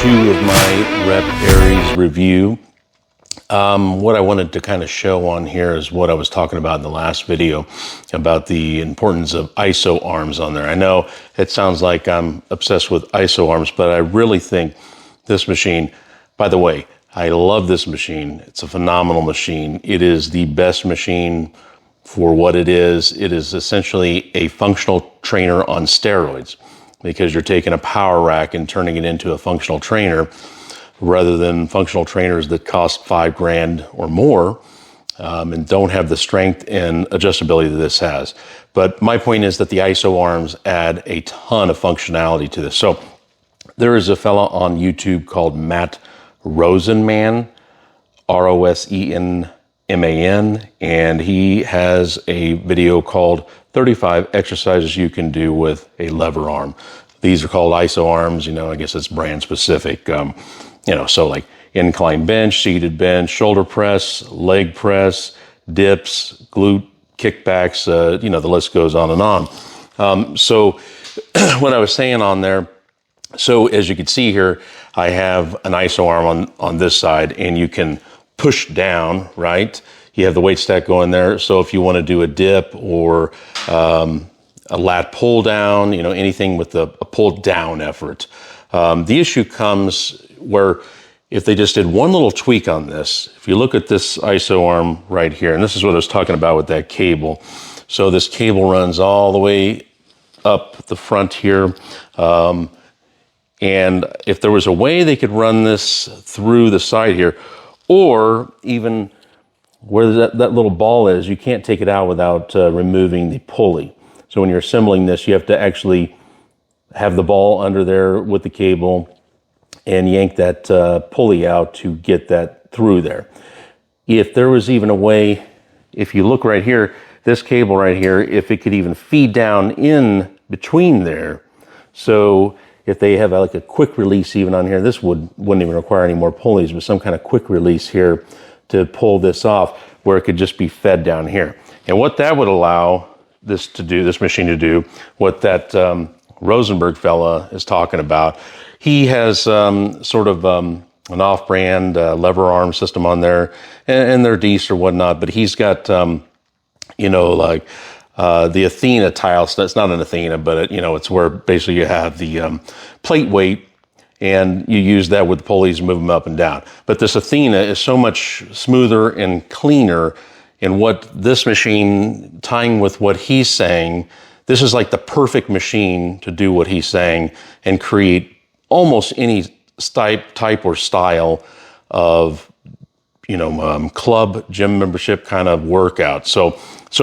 2 of my Rep Aries review. What I wanted to kind of show on here is what I was talking about in the last video about the importance of ISO arms on there. I know it sounds like I'm obsessed with ISO arms, but I really think this machine, by the way, I love this machine. It's a phenomenal machine. It is the best machine for what it is. It is essentially a functional trainer on steroids, because you're taking a power rack and turning it into a functional trainer rather than functional trainers that cost $5,000 or more and don't have the strength and adjustability that this has. But my point is that the ISO arms add a ton of functionality to this. So there is a fella on YouTube called Matt Rosenman, Rosenman, and he has a video called 35 exercises you can do with a lever arm. These are called ISO arms, I guess it's brand specific. So like incline bench, seated bench, shoulder press, leg press, dips, glute kickbacks, the list goes on and on. So what I was saying on there, so as you can see here, I have an ISO arm on this side, and you can push down, right? You have the weight stack going there. So if you want to do a dip or a lat pull down, anything with a pull down effort. The issue comes where if they just did one little tweak on this, if you look at this ISO arm right here, and this is what I was talking about with that cable. So this cable runs all the way up the front here. And if there was a way they could run this through the side here, or even where that little ball is, you can't take it out without removing the pulley. So when you're assembling this, you have to actually have the ball under there with the cable and yank that pulley out to get that through there. If there was even a way, if you look right here, this cable right here, if it could even feed down in between there. So if they have like a quick release even on here, this wouldn't even require any more pulleys, but some kind of quick release here to pull this off where it could just be fed down here. And what that would allow this machine to do, what that Rosenberg fella is talking about, he has sort of an off-brand lever arm system on there, and they're decent or whatnot, but he's got, the Athena tile. So it's not an Athena, but it's where basically you have the plate weight, and you use that with the pulleys to move them up and down. But this Athena is so much smoother and cleaner. And what this machine, tying with what he's saying, this is like the perfect machine to do what he's saying and create almost any type or style of club gym membership kind of workout. So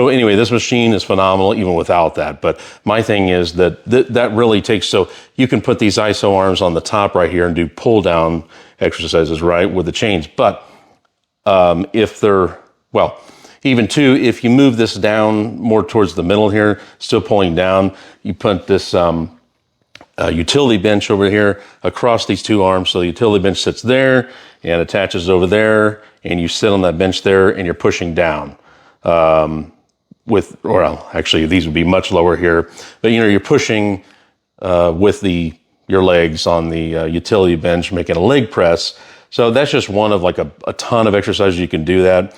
anyway, this machine is phenomenal even without that. But my thing is that really takes, so you can put these ISO arms on the top right here and do pull down exercises, right, with the chains. But if you move this down more towards the middle here, still pulling down, you put this utility bench over here across these two arms. So the utility bench sits there and attaches over there, and you sit on that bench there and you're pushing down. These would be much lower here, but you're pushing with your legs on the utility bench, making a leg press. So that's just one of like a ton of exercises you can do that.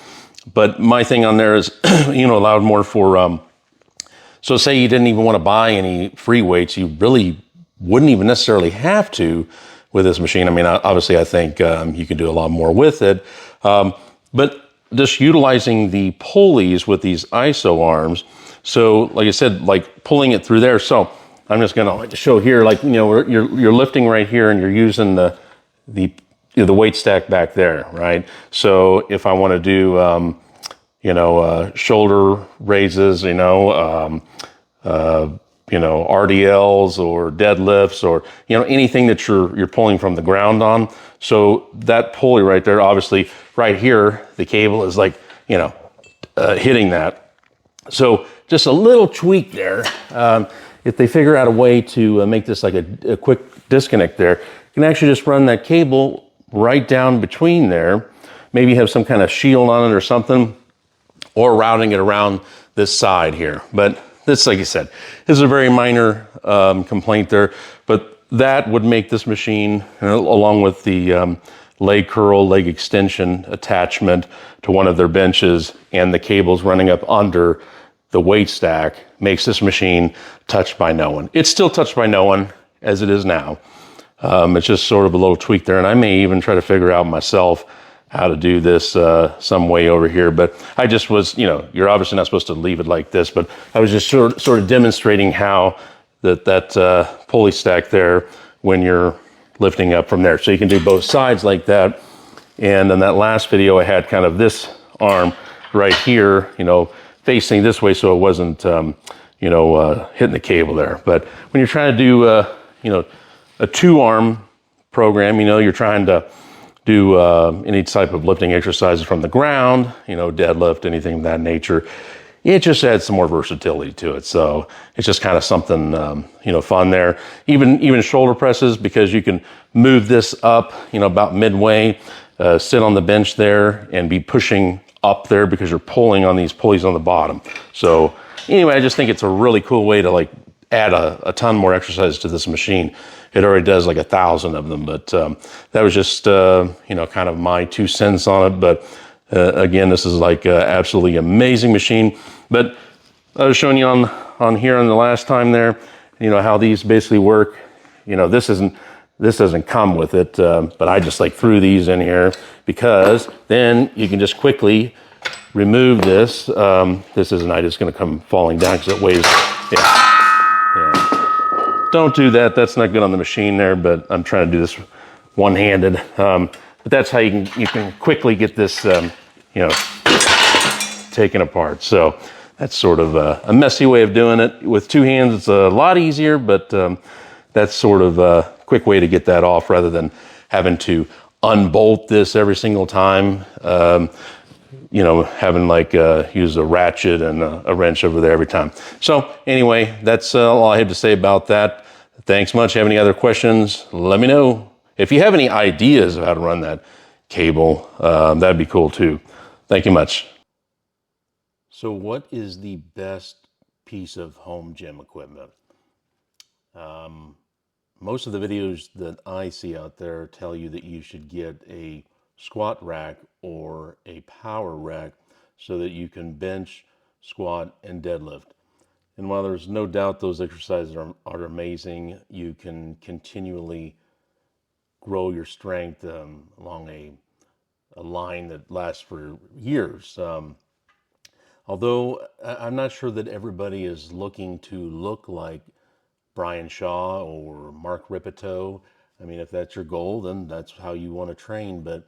But my thing on there is, allowed more for, so say you didn't even want to buy any free weights, you really wouldn't even necessarily have to with this machine. I mean, obviously I think you can do a lot more with it. But just utilizing the pulleys with these ISO arms. So like I said, like pulling it through there. So I'm just going to show here, like, you're lifting right here and you're using the weight stack back there, right? So if I want to do, shoulder raises, RDLs or deadlifts or, anything that you're pulling from the ground on. So that pulley right there, obviously right here, the cable is like, hitting that. So just a little tweak there. If they figure out a way to make this like a quick disconnect there, you can actually just run that cable right down between there. Maybe have some kind of shield on it or something, or routing it around this side here. But this, like I said, is a very minor complaint there. But that would make this machine, along with the leg curl, leg extension attachment to one of their benches and the cables running up under the weight stack, makes this machine touched by no one. It's still touched by no one as it is now. It's just sort of a little tweak there, and I may even try to figure out myself how to do this some way over here. But I just was, you're obviously not supposed to leave it like this, but I was just sort of demonstrating how that pulley stack there when you're lifting up from there. So you can do both sides like that. And in that last video, I had kind of this arm right here, facing this way so it wasn't, hitting the cable there. But when you're trying to do, a two-arm program, you're trying to do any type of lifting exercises from the ground, deadlift, anything of that nature. It just adds some more versatility to it. So it's just kind of something, fun there. Even shoulder presses, because you can move this up, about midway, sit on the bench there and be pushing up there because you're pulling on these pulleys on the bottom. So anyway, I just think it's a really cool way to add a ton more exercise to this machine. It already does 1,000 of them, but that was just, kind of my 2 cents on it. But again, this is absolutely amazing machine. But I was showing you on here on the last time there, how these basically work. This doesn't come with it, but I just threw these in here because then you can just quickly remove this. This isn't, I just going to come falling down because it weighs, yeah. Don't do that. That's not good on the machine there, but I'm trying to do this one-handed. But that's how you can quickly get this, taken apart. So that's sort of a messy way of doing it. With two hands, it's a lot easier, but that's sort of a quick way to get that off rather than having to unbolt this every single time. Having use a ratchet and a wrench over there every time. So anyway, that's all I have to say about that. Thanks much. Have any other questions? Let me know. If you have any ideas of how to run that cable, that'd be cool too. Thank you much. So what is the best piece of home gym equipment? Most of the videos that I see out there tell you that you should get a squat rack or a power rack so that you can bench, squat, and deadlift. And while there's no doubt those exercises are amazing, you can continually grow your strength along a line that lasts for years. Although I'm not sure that everybody is looking to look like Brian Shaw or Mark Ripito. I mean, if that's your goal, then that's how you want to train. But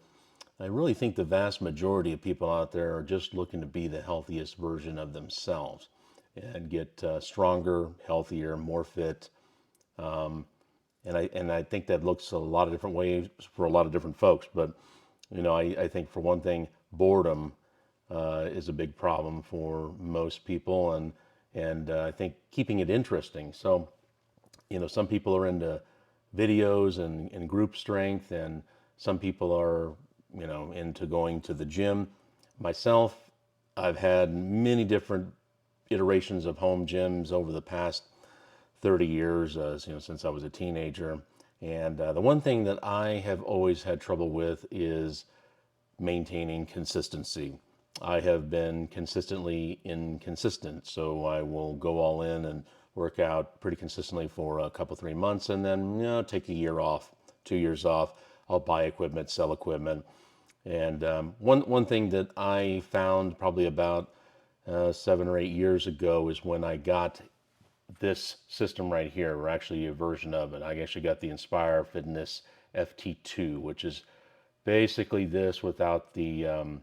I really think the vast majority of people out there are just looking to be the healthiest version of themselves and get stronger, healthier, more fit. And I think that looks a lot of different ways for a lot of different folks. But, I think for one thing, boredom is a big problem for most people. And I think keeping it interesting. So, some people are into videos and group strength, and some people are, into going to the gym. Myself, I've had many different iterations of home gyms over the past 30 years, since I was a teenager. And the one thing that I have always had trouble with is maintaining consistency. I have been consistently inconsistent, so I will go all in and work out pretty consistently for a couple, 3 months, and then take a year off, 2 years off. I'll buy equipment, sell equipment. And one thing that I found probably about 7 or 8 years ago is when I got this system right here, or actually a version of it. I actually got the Inspire Fitness FT2, which is basically this without the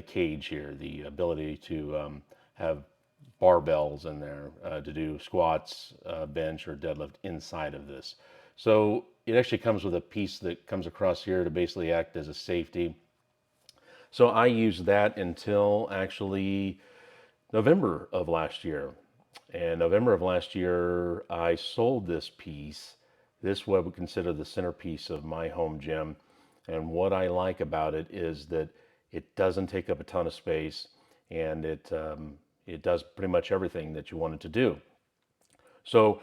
cage here, the ability to have barbells in there to do squats, bench, or deadlift inside of this. So it actually comes with a piece that comes across here to basically act as a safety. So I used that until actually November of last year. And November of last year, I sold this piece. This what I would consider the centerpiece of my home gym. And what I like about it is that it doesn't take up a ton of space, and it does pretty much everything that you want it to do. So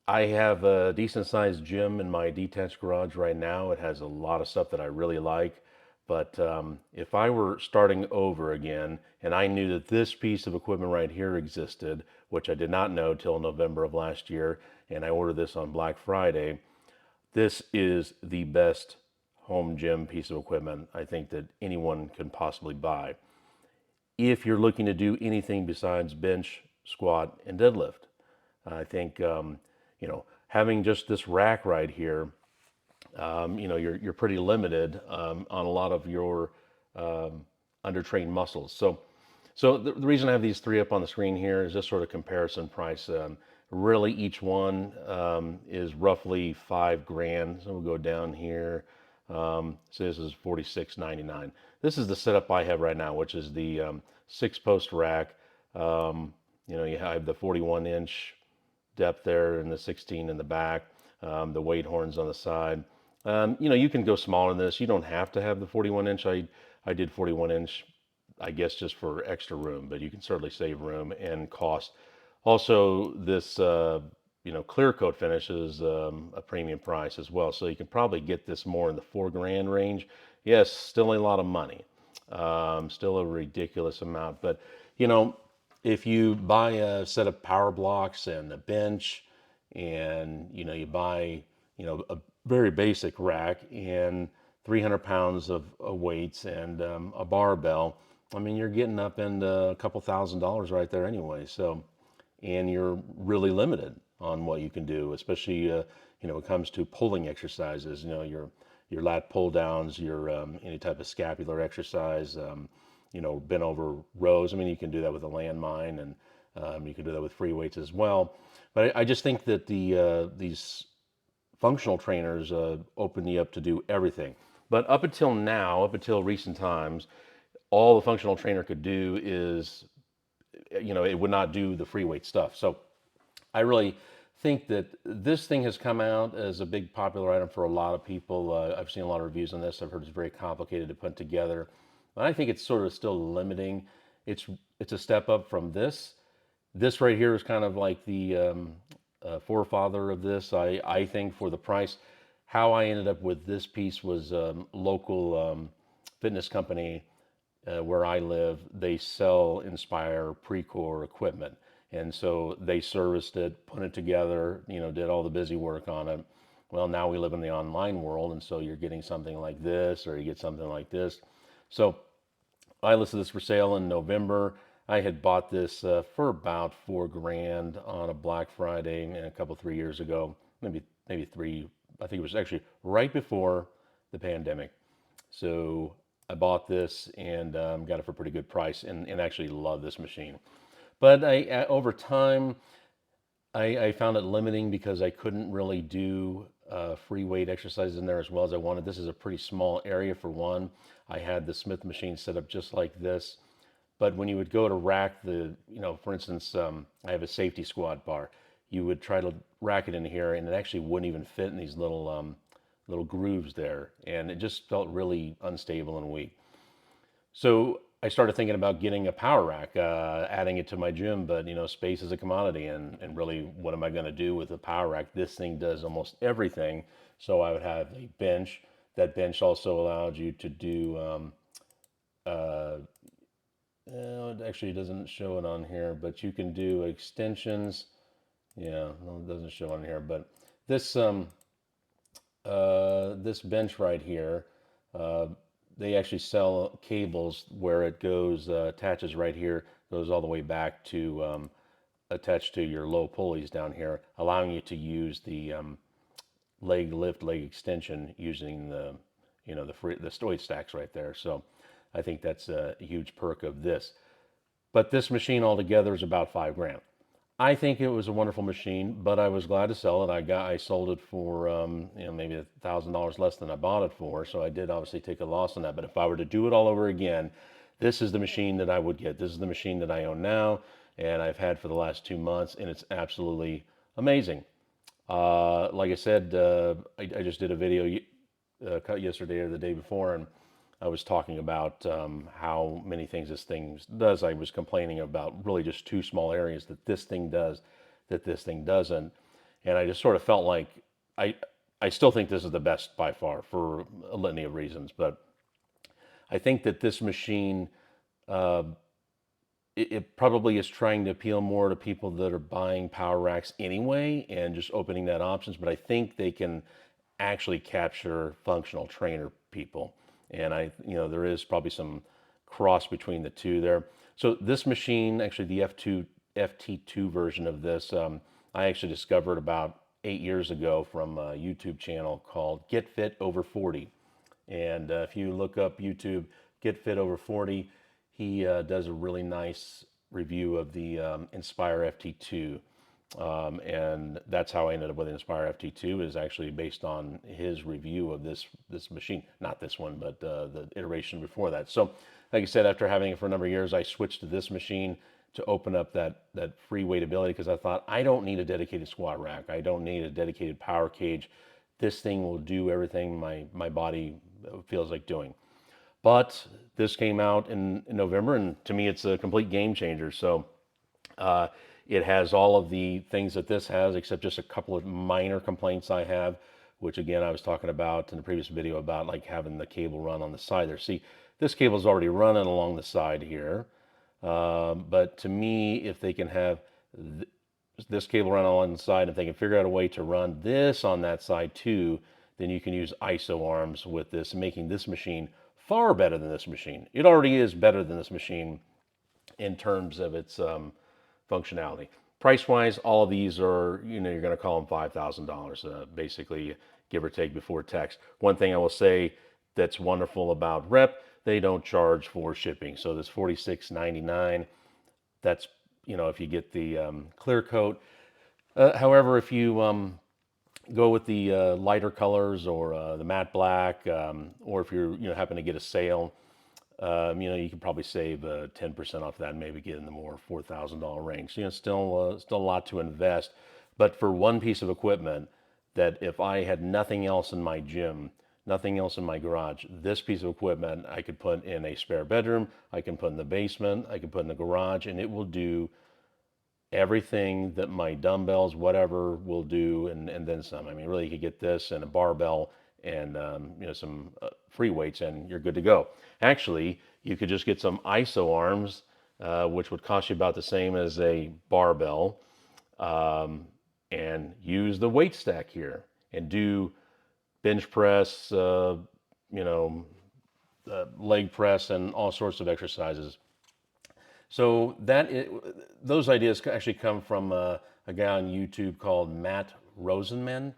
I have a decent sized gym in my detached garage right now. It has a lot of stuff that I really like. But if I were starting over again and I knew that this piece of equipment right here existed, which I did not know till November of last year, and I ordered this on Black Friday, this is the best home gym piece of equipment I think that anyone can possibly buy. If you're looking to do anything besides bench, squat, and deadlift, I think having just this rack right here, you're pretty limited on a lot of your undertrained muscles. So the reason I have these three up on the screen here is just sort of comparison price. Really, each one is roughly $5 grand. So we'll go down here. So this is $46.99. This is the setup I have right now, which is the 6-post rack. You have the 41-inch depth there and the 16 in the back, the weight horns on the side. You can go smaller than this. You don't have to have the 41-inch. I did 41-inch, I guess, just for extra room, but you can certainly save room and cost. Also, this clear coat finish is a premium price as well, so you can probably get this more in the $4 grand range. Yes, still a lot of money, still a ridiculous amount, but you know, if you buy a set of power blocks and a bench, and you buy a very basic rack and 300 pounds of weights and a barbell, I mean, you're getting up into a couple $1,000s right there anyway. So, and you're really limited on what you can do, especially when it comes to pulling exercises. Your lat pull downs, your any type of scapular exercise, bent over rows. I mean, you can do that with a landmine, and you can do that with free weights as well. But I just think that these functional trainers open you up to do everything. But up until now, up until recent times, all the functional trainer could do is, it would not do the free weight stuff. So I really think that this thing has come out as a big popular item for a lot of people. I've seen a lot of reviews on this. I've heard it's very complicated to put together. And I think it's sort of still limiting. It's a step up from this. This right here is kind of like the forefather of this. I think for the price, how I ended up with this piece was local fitness company where I live. They sell Inspire Precor equipment. And so they serviced it, put it together, did all the busy work on it. Well, now we live in the online world, and so you're getting something like this, or you get something like this. So I listed this for sale in November. I had bought this for about $4 grand on a Black Friday a couple 3 years ago, maybe three. I think it was actually right before the pandemic. So I bought this and got it for a pretty good price, and actually love this machine. But over time, I found it limiting because I couldn't really do free weight exercises in there as well as I wanted. This is a pretty small area for one. I had the Smith machine set up just like this. But when you would go to rack for instance, I have a safety squat bar. You would try to rack it in here, and it actually wouldn't even fit in these little grooves there, and it just felt really unstable and weak. So I started thinking about getting a power rack, adding it to my gym, but space is a commodity, and really, what am I going to do with a power rack? This thing does almost everything. So I would have a bench. That bench also allowed you to do. It actually doesn't show it on here, but you can do extensions. Yeah, well, it doesn't show on here, but this this bench right here, uh, they actually sell cables where it goes, attaches right here, goes all the way back to attached to your low pulleys down here, allowing you to use the leg lift, leg extension using the stoid stacks right there. So I think that's a huge perk of this. But this machine altogether is about $5 grand. I think it was a wonderful machine, but I was glad to sell it. I sold it for maybe $1,000 less than I bought it for. So I did obviously take a loss on that. But if I were to do it all over again, this is the machine that I would get. This is the machine that I own now, and I've had for the last 2 months, and it's absolutely amazing. Like I said, I just did a video cut yesterday or the day before, and I was talking about how many things this thing does. I was complaining about really just two small areas that this thing does, that this thing doesn't. And I just sort of felt like I, I still think this is the best by far for a litany of reasons. But I think that this machine, uh, it probably is trying to appeal more to people that are buying power racks anyway and just opening that options. But I think they can actually capture functional trainer people. And there is probably some cross between the two there. So this machine, actually the FT2 version of this, I actually discovered about 8 years ago from a YouTube channel called Get Fit Over 40. And if you look up YouTube, Get Fit Over 40, he does a really nice review of the Inspire FT2. And that's how I ended up with Inspire FT2, is actually based on his review of this machine. Not this one, but the iteration before that. So, like I said, after having it for a number of years, I switched to this machine to open up that free weightability, because I thought I don't need a dedicated squat rack. I don't need a dedicated power cage. This thing will do everything my body feels like doing. But this came out in November, and to me, it's a complete game changer. So uh, it has all of the things that this has, except just a couple of minor complaints I have, which again, I was talking about in the previous video about like having the cable run on the side there. See, this cable is already running along the side here. But to me, if they can have this cable run along the side, if they can figure out a way to run this on that side too, then you can use ISO arms with this, making this machine far better than this machine. It already is better than this machine in terms of its functionality. Price wise, all of these are, you're going to call them $5,000, basically, give or take before tax. One thing I will say that's wonderful about Rep, they don't charge for shipping. So this $46.99, that's, if you get the clear coat. However, if you go with the lighter colors or the matte black, or if you're, happen to get a sale, you can probably save 10% off that and maybe get in the more $4,000 range. So, still a lot to invest. But for one piece of equipment that if I had nothing else in my gym, nothing else in my garage, this piece of equipment I could put in a spare bedroom, I can put in the basement, I can put in the garage, and it will do everything that my dumbbells, whatever, will do, and then some. I mean, really, you could get this and a barbell and some free weights, and you're good to go. Actually, you could just get some ISO arms, which would cost you about the same as a barbell, and use the weight stack here and do bench press, leg press, and all sorts of exercises. So those ideas actually come from a guy on YouTube called Matt Rosenman.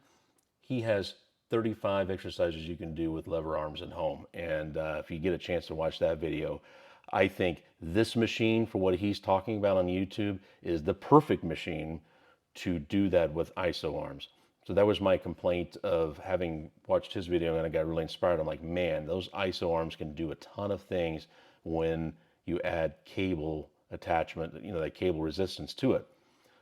He has 35 exercises you can do with lever arms at home. And if you get a chance to watch that video, I think this machine, for what he's talking about on YouTube, is the perfect machine to do that with ISO arms. So that was my complaint of having watched his video, and I got really inspired. I'm like, man, those ISO arms can do a ton of things when you add cable attachment, that cable resistance to it.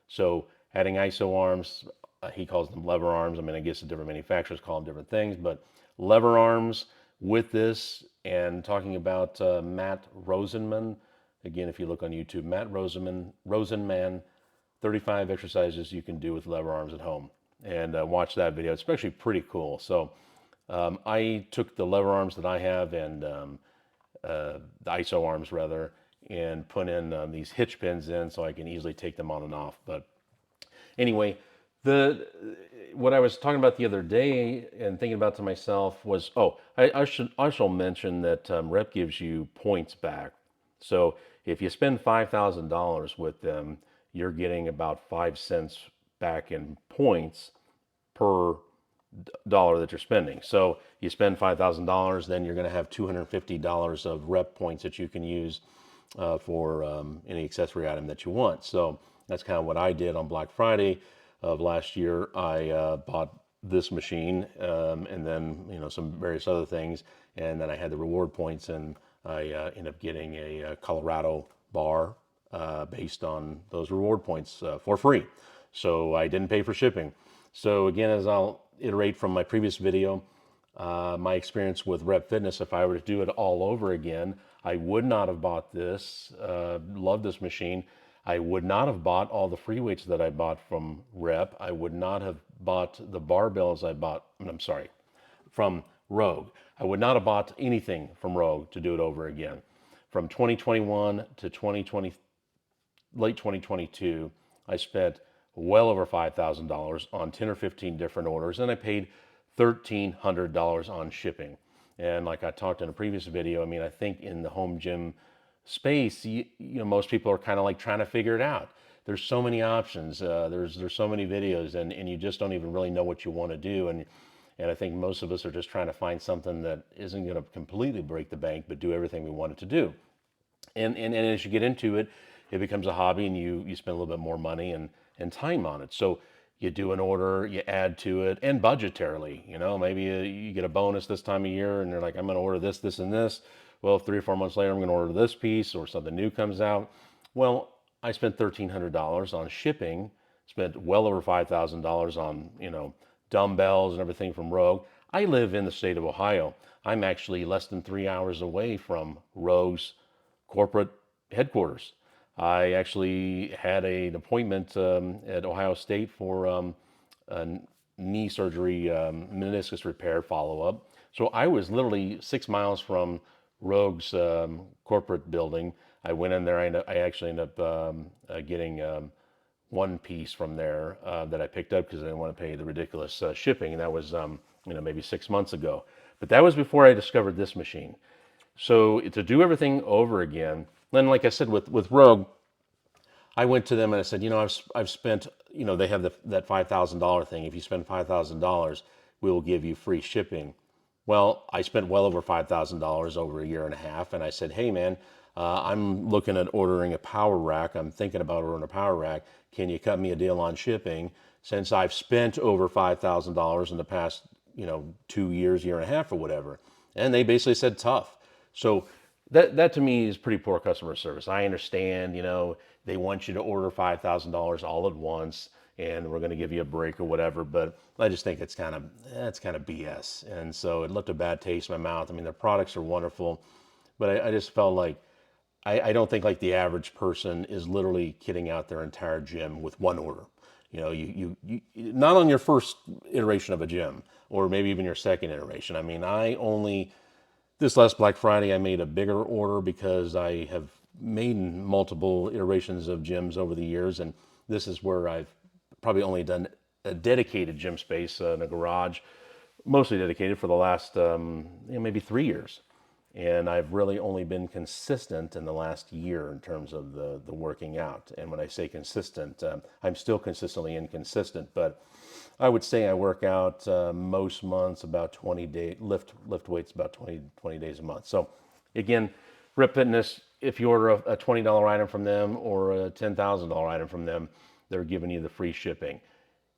So adding ISO arms, he calls them lever arms. I mean, I guess the different manufacturers call them different things, but lever arms with this, and talking about Matt Rosenman. Again, if you look on YouTube, Matt Rosenman, 35 exercises you can do with lever arms at home. And watch that video. It's actually pretty cool. So I took the lever arms that I have and the ISO arms rather, and put in these hitch pins in so I can easily take them on and off. But anyway, what I was talking about the other day and thinking about to myself was, I should also mention that Rep gives you points back. So if you spend $5,000 with them, you're getting about 5 cents back in points per dollar that you're spending. So you spend $5,000, then you're going to have $250 of Rep points that you can use for any accessory item that you want. So that's kind of what I did on Black Friday of last year. I bought this machine and then some various other things, and then I had the reward points, and I ended up getting a Colorado bar based on those reward points for free. So I didn't pay for shipping. So again, as I'll iterate from my previous video, my experience with Rep Fitness, if I were to do it all over again, I would not have bought this. Love this machine. I would not have bought all the free weights that I bought from Rep. I would not have bought the barbells I bought, I'm sorry, from Rogue. I would not have bought anything from Rogue to do it over again. From 2021 to 2020, late 2022, I spent well over $5,000 on 10 or 15 different orders, and I paid $1,300 on shipping. And like I talked in a previous video, I mean, I think in the home gym space, most people are kind of like trying to figure it out. There's so many options. There's so many videos, and you just don't even really know what you want to do. And I think most of us are just trying to find something that isn't going to completely break the bank, but do everything we want it to do. And as you get into it, it becomes a hobby, and you spend a little bit more money and time on it. So you do an order, you add to it, and budgetarily. Maybe you get a bonus this time of year, and you're like, I'm going to order this, this, and this. Well, 3 or 4 months later, I'm going to order this piece, or something new comes out. Well, I spent $1,300 on shipping, spent well over $5,000 on dumbbells and everything from Rogue. I live in the state of Ohio. I'm actually less than 3 hours away from Rogue's corporate headquarters. I actually had an appointment at Ohio State for a knee surgery, meniscus repair follow up. So I was literally 6 miles from Rogue's corporate building. I went in there. I actually ended up getting one piece from there that I picked up because I didn't want to pay the ridiculous shipping. And that was maybe 6 months ago. But that was before I discovered this machine. So to do everything over again, then like I said with Rogue, I went to them and I said, I've spent, they have that $5,000 thing. If you spend $5,000, we will give you free shipping. Well, I spent well over $5,000 over a year and a half, and I said, hey man, I'm looking at ordering a power rack. I'm thinking about ordering a power rack. Can you cut me a deal on shipping? Since I've spent over $5,000 in the past, 2 years, year and a half, or whatever. And they basically said tough. So that to me is pretty poor customer service. I understand, they want you to order $5,000 all at once, and we're going to give you a break or whatever. But I just think it's kind of BS. And so it left a bad taste in my mouth. I mean, their products are wonderful, but I just felt like I don't think like the average person is literally kitting out their entire gym with one order. You not on your first iteration of a gym, or maybe even your second iteration. I mean, this last Black Friday, I made a bigger order because I have made multiple iterations of gyms over the years, and this is where I've probably only done a dedicated gym space in a garage, mostly dedicated for the last maybe 3 years. And I've really only been consistent in the last year in terms of the working out. And when I say consistent, I'm still consistently inconsistent, but I would say I work out most months about 20 days, lift weights about 20 days a month. So again, Rip Fitness, if you order a $20 item from them or a $10,000 item from them, they're giving you the free shipping.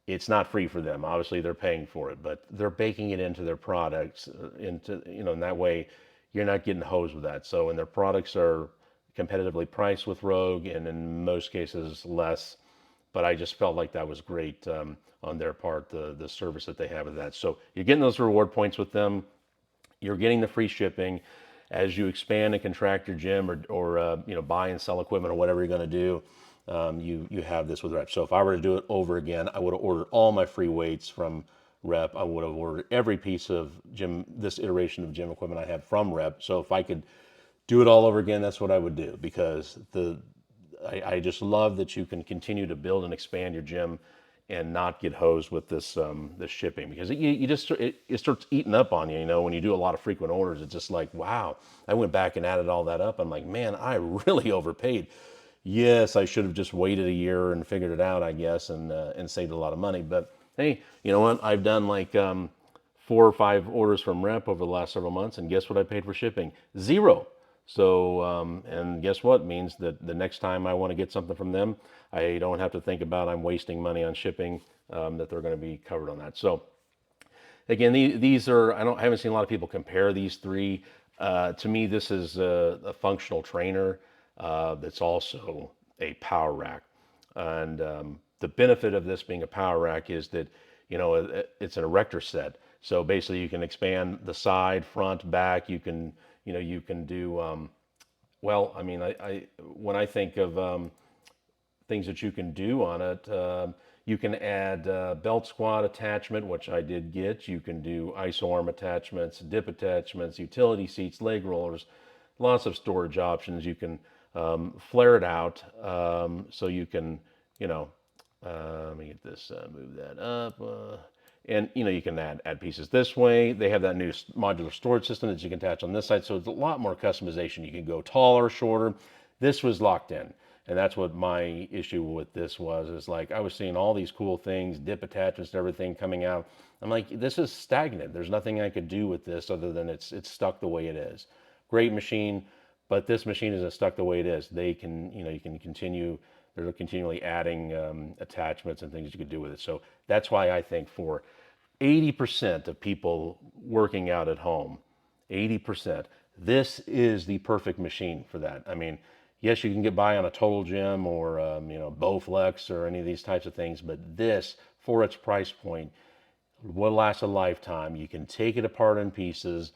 It's not free for them. Obviously, they're paying for it, but they're baking it into their products, in that way, you're not getting hosed with that. So, and their products are competitively priced with Rogue, and in most cases less. But I just felt like that was great on their part, the service that they have with that. So you're getting those reward points with them. You're getting the free shipping. As you expand and contract your gym, or buy and sell equipment, or whatever you're going to do, you have this with Rep. So if I were to do it over again, I would have ordered all my free weights from Rep. I would have ordered every piece of this iteration of gym equipment I have from Rep. So if I could do it all over again, that's what I would do, because I just love that you can continue to build and expand your gym and not get hosed with this shipping, because it starts eating up on you. When you do a lot of frequent orders, it's just like, wow. I went back and added all that up. I'm like, man, I really overpaid. Yes, I should have just waited a year and figured it out, I guess, and saved a lot of money. But hey, you know what? I've done like 4 or 5 orders from Rep over the last several months, and guess what I paid for shipping? Zero. So, and guess what? It means that the next time I want to get something from them, I don't have to think about I'm wasting money on shipping, that they're going to be covered on that. So again, these are, I haven't seen a lot of people compare these three. To me, this is a functional trainer that's also a power rack. And the benefit of this being a power rack is that, it's an erector set. So basically you can expand the side, front, back. You can do, well, I mean, when I think of things that you can do on it. You can add belt squat attachment, which I did get. You can do iso arm attachments, dip attachments, utility seats, leg rollers, lots of storage options. You can flare it out, so you can, you know, let me get this, move that up. And you can add pieces this way. They have that new modular storage system that you can attach on this side, so it's a lot more customization. You can go taller, shorter. This was locked in, and that's what my issue with this was. Is like I was seeing all these cool things, dip attachments, and everything coming out. I'm like, this is stagnant. There's nothing I could do with this other than it's stuck the way it is. Great machine, but this machine isn't stuck the way it is. They can, you can continue. They're continually adding attachments and things you could do with it. So that's why I think for 80% of people working out at home, 80%, this is the perfect machine for that. I mean, yes, you can get by on a Total Gym or Bowflex or any of these types of things, but this, for its price point, will last a lifetime. You can take it apart in pieces,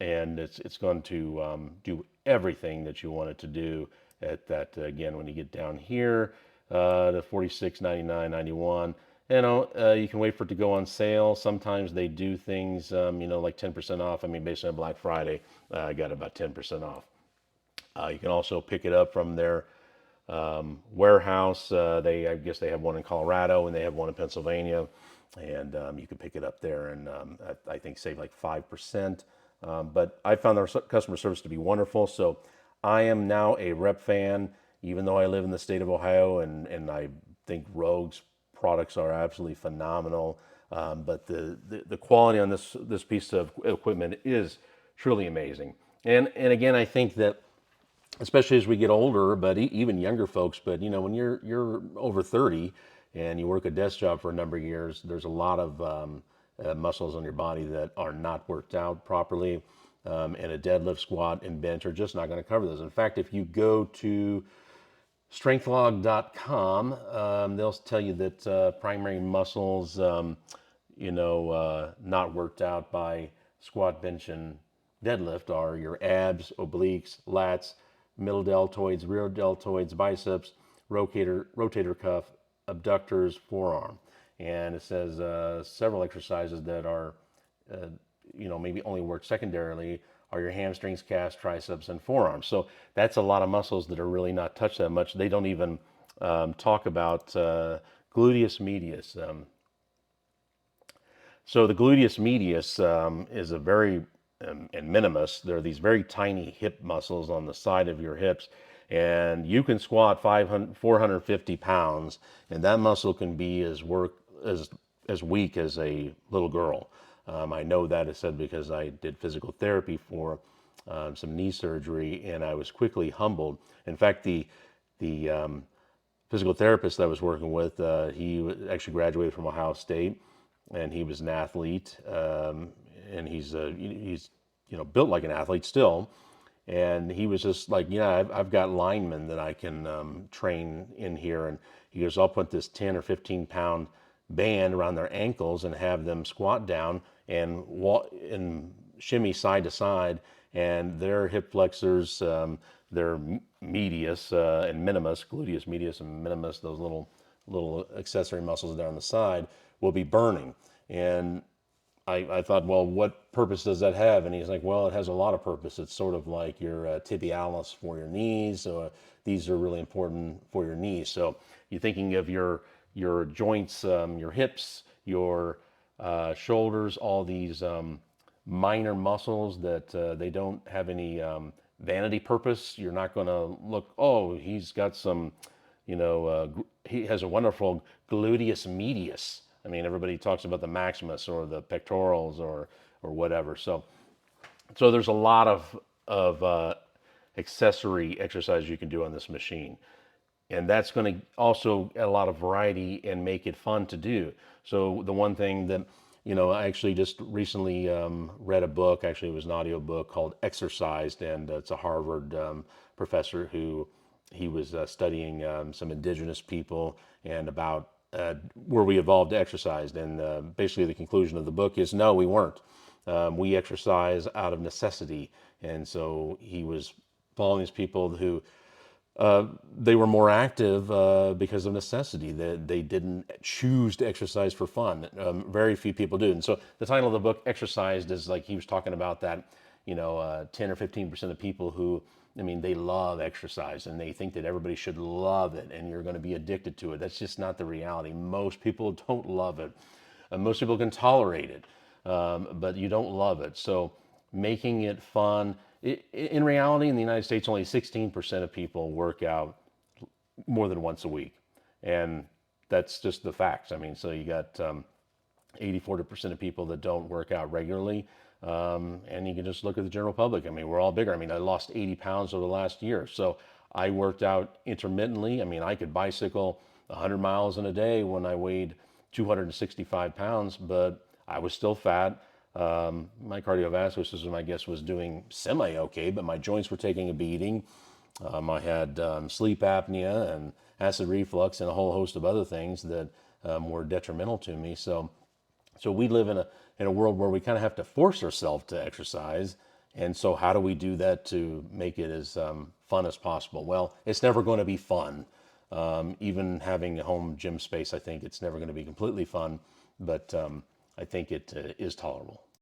and it's going to do everything that you want it to do. At that, again, when you get down here to 46.99.91, you can wait for it to go on sale. Sometimes they do things, like 10% off. I mean, based on Black Friday, I got about 10% off. You can also pick it up from their warehouse. I guess they have one in Colorado and they have one in Pennsylvania, and you can pick it up there and I think save like 5%. But I found their customer service to be wonderful. So I am now a Rep fan, even though I live in the state of Ohio, and I think Rogue's products are absolutely phenomenal. But the quality on this piece of equipment is truly amazing. And again, I think that especially as we get older, but even younger folks, but when you're over 30 and you work a desk job for a number of years, there's a lot of muscles on your body that are not worked out properly, and a deadlift, squat, and bench are just not going to cover those. In fact, if you go to strengthlog.com, they'll tell you that primary muscles, not worked out by squat, bench, and deadlift are your abs, obliques, lats, middle deltoids, rear deltoids, biceps, rotator cuff, abductors, forearm. And it says several exercises that are, maybe only work secondarily are your hamstrings, calves, triceps, and forearms. So that's a lot of muscles that are really not touched that much. They don't even talk about gluteus medius. So the gluteus medius is a very, and minimus, there are these very tiny hip muscles on the side of your hips, and you can squat 450 pounds, and that muscle can be as weak as a little girl. I know that is said because I did physical therapy for some knee surgery, and I was quickly humbled. In fact, the physical therapist that I was working with, he actually graduated from Ohio State, and he was an athlete, and he's built like an athlete still. And he was just like, yeah, I've got linemen that I can train in here. And he goes, I'll put this 10 or 15 pound band around their ankles and have them squat down and walk and shimmy side to side. And their hip flexors, their medius and minimus, gluteus medius and minimus, those little accessory muscles there on the side, will be burning. And I thought, well, what purpose does that have? And he's like, well, it has a lot of purpose. It's sort of like your tibialis for your knees. So these are really important for your knees. So you're thinking of your joints, your hips, your shoulders, all these minor muscles that they don't have any vanity purpose. You're not going to look, oh, he's got some, he has a wonderful gluteus medius. I mean, everybody talks about the maximus or the pectorals or whatever. So there's a lot of accessory exercise you can do on this machine, and that's going to also add a lot of variety and make it fun to do. So the one thing that I actually just recently read a book. Actually, it was an audio book called Exercised, and it's a Harvard professor who he was studying some indigenous people and about were we evolved to exercise. And basically the conclusion of the book is no, we weren't. We exercise out of necessity. And so he was following these people who They were more active because of necessity. They didn't choose to exercise for fun. Very few people do. And so the title of the book, Exercised, is like he was talking about that, 10 or 15% of people who, I mean, they love exercise and they think that everybody should love it and you're going to be addicted to it. That's just not the reality. Most people don't love it. Most people can tolerate it, but you don't love it. So making it fun. In reality, in the United States, only 16% of people work out more than once a week. And that's just the facts. I mean, so you got 40% of people that don't work out regularly. And you can just look at the general public. I mean, we're all bigger. I mean, I lost 80 pounds over the last year. So I worked out intermittently. I mean, I could bicycle 100 miles in a day when I weighed 265 pounds, but I was still fat. My cardiovascular system, I guess, was doing semi-okay, but my joints were taking a beating. I had sleep apnea and acid reflux and a whole host of other things that were detrimental to me. So we live in a world where we kind of have to force ourselves to exercise. And so how do we do that to make it as fun as possible? Well, it's never going to be fun. Even having a home gym space, I think it's never going to be completely fun, but I think it is tolerable.